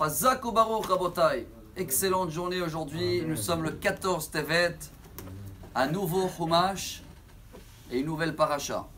Chazak ou Baruch Rabotai. Excellente journée aujourd'hui. Nous sommes le 14 Tevet. Un nouveau Chumash et une nouvelle paracha.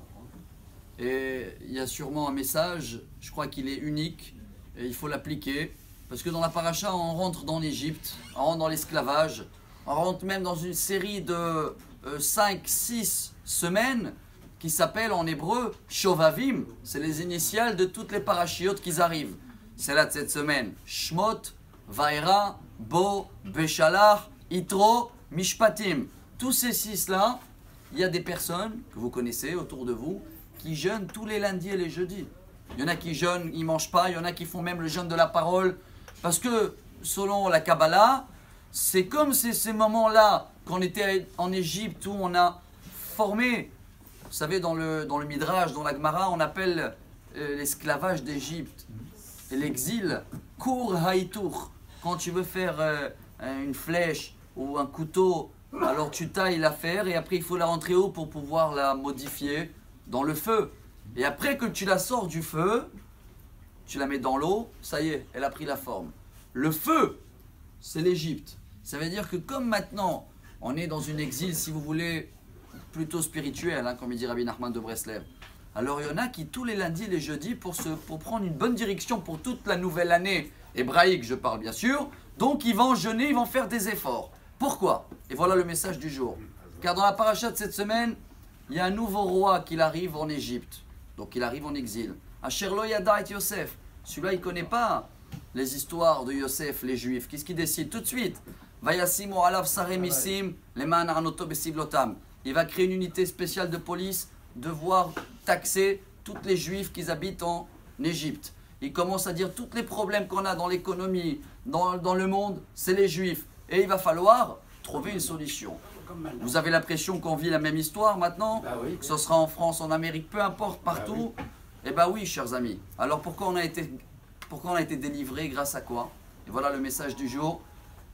Et il y a sûrement un message, je crois qu'il est unique et il faut l'appliquer. Parce que dans la paracha, on rentre dans l'Égypte, on rentre dans l'esclavage, on rentre même dans une série de 5-6 semaines qui s'appelle en hébreu Shovavim. C'est les initiales de toutes les parachiotes qui arrivent. C'est là de cette semaine. Shmot, Vaera, Bo, Beshalach, Itro, Mishpatim. Tous ces 6-là, il y a des personnes que vous connaissez autour de vous qui jeûnent tous les lundis et les jeudis. Il y en a qui jeûnent, ils ne mangent pas. Il y en a qui font même le jeûne de la parole. Parce que selon la Kabbalah, c'est comme ces moments-là qu'on était en Égypte où on a formé, vous savez, dans le Midrash, dans la Gemara, on appelle l'esclavage d'Égypte et l'exil, Kur Haïtour. Quand tu veux faire une flèche ou un couteau, alors tu tailles l'affaire et après il faut la rentrer haut pour pouvoir la modifier dans le feu. Et après que tu la sors du feu, tu la mets dans l'eau, ça y est, elle a pris la forme. Le feu, c'est l'Égypte. Ça veut dire que comme maintenant, on est dans une exil, si vous voulez, plutôt spirituel, hein, comme il dit Rabbi Nachman de Breslev. Alors il y en a qui tous les lundis et les jeudis, pour prendre une bonne direction pour toute la nouvelle année hébraïque, je parle bien sûr, donc ils vont jeûner, ils vont faire des efforts. Pourquoi? Et voilà le message du jour. Car dans la paracha de cette semaine, il y a un nouveau roi qui arrive en Égypte. Donc il arrive en exil. Asher lo yada et Yosef. Celui-là, il ne connaît pas les histoires de Yosef, les Juifs. Qu'est-ce qu'il décide tout de suite? Vayasimu alav saremissim leman arnoto besiblotam. Il va créer une unité spéciale de police, devoir taxer toutes les Juifs qui habitent en Égypte. Il commence à dire tous les problèmes qu'on a dans l'économie, dans le monde, c'est les Juifs. Et il va falloir trouver une solution. Vous avez l'impression qu'on vit la même histoire maintenant? Oui. Que ce sera en France, en Amérique, peu importe, partout. Eh bien oui, chers amis. Alors pourquoi on a été délivré? Grâce à quoi? Et voilà le message du jour.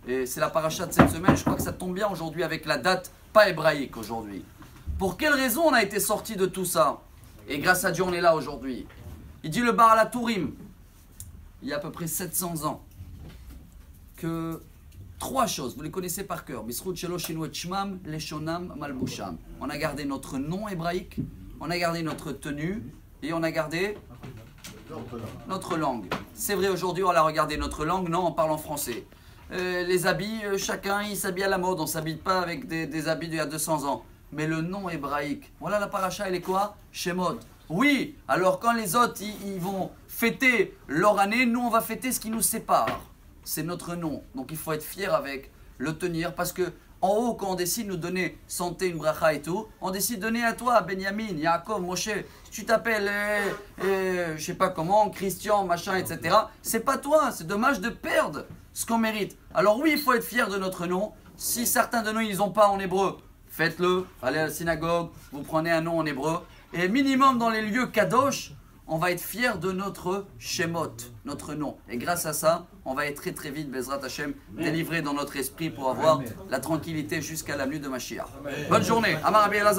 Et c'est la paracha de cette semaine. Je crois que ça tombe bien aujourd'hui avec la date pas hébraïque aujourd'hui. Pour quelle raison on a été sorti de tout ça? Et grâce à Dieu, on est là aujourd'hui. Il dit le Baal HaTurim, il y a à peu près 700 ans, que 3 choses, vous les connaissez par cœur. On a gardé notre nom hébraïque, on a gardé notre tenue et on a gardé notre langue. C'est vrai, aujourd'hui, on a regardé notre langue, non, on parle en français. Les habits, chacun il s'habille à la mode, on ne s'habille pas avec des habits d'il y a 200 ans. Mais le nom hébraïque, voilà la paracha, elle est quoi? Shemot. Oui, alors quand les autres ils vont fêter leur année, nous on va fêter ce qui nous sépare. C'est notre nom. Donc il faut être fier avec, le tenir, parce que en haut, quand on décide de nous donner santé, une bracha et tout, on décide de donner à toi, Benjamin, Yaakov, Moshe. Si tu t'appelles, je sais pas comment, Christian, machin, etc. C'est pas toi, c'est dommage de perdre ce qu'on mérite. Alors oui, il faut être fier de notre nom. Si certains de nous, ils n'ont pas en hébreu, faites-le, allez à la synagogue, vous prenez un nom en hébreu. Et minimum dans les lieux kadosh, on va être fier de notre Shemot, notre nom. Et grâce à ça, on va être très très vite, Bezrat Hashem, délivré dans notre esprit pour avoir la tranquillité jusqu'à la nuit de Mashiach. Bonne journée. Amar Rabbi Elazar.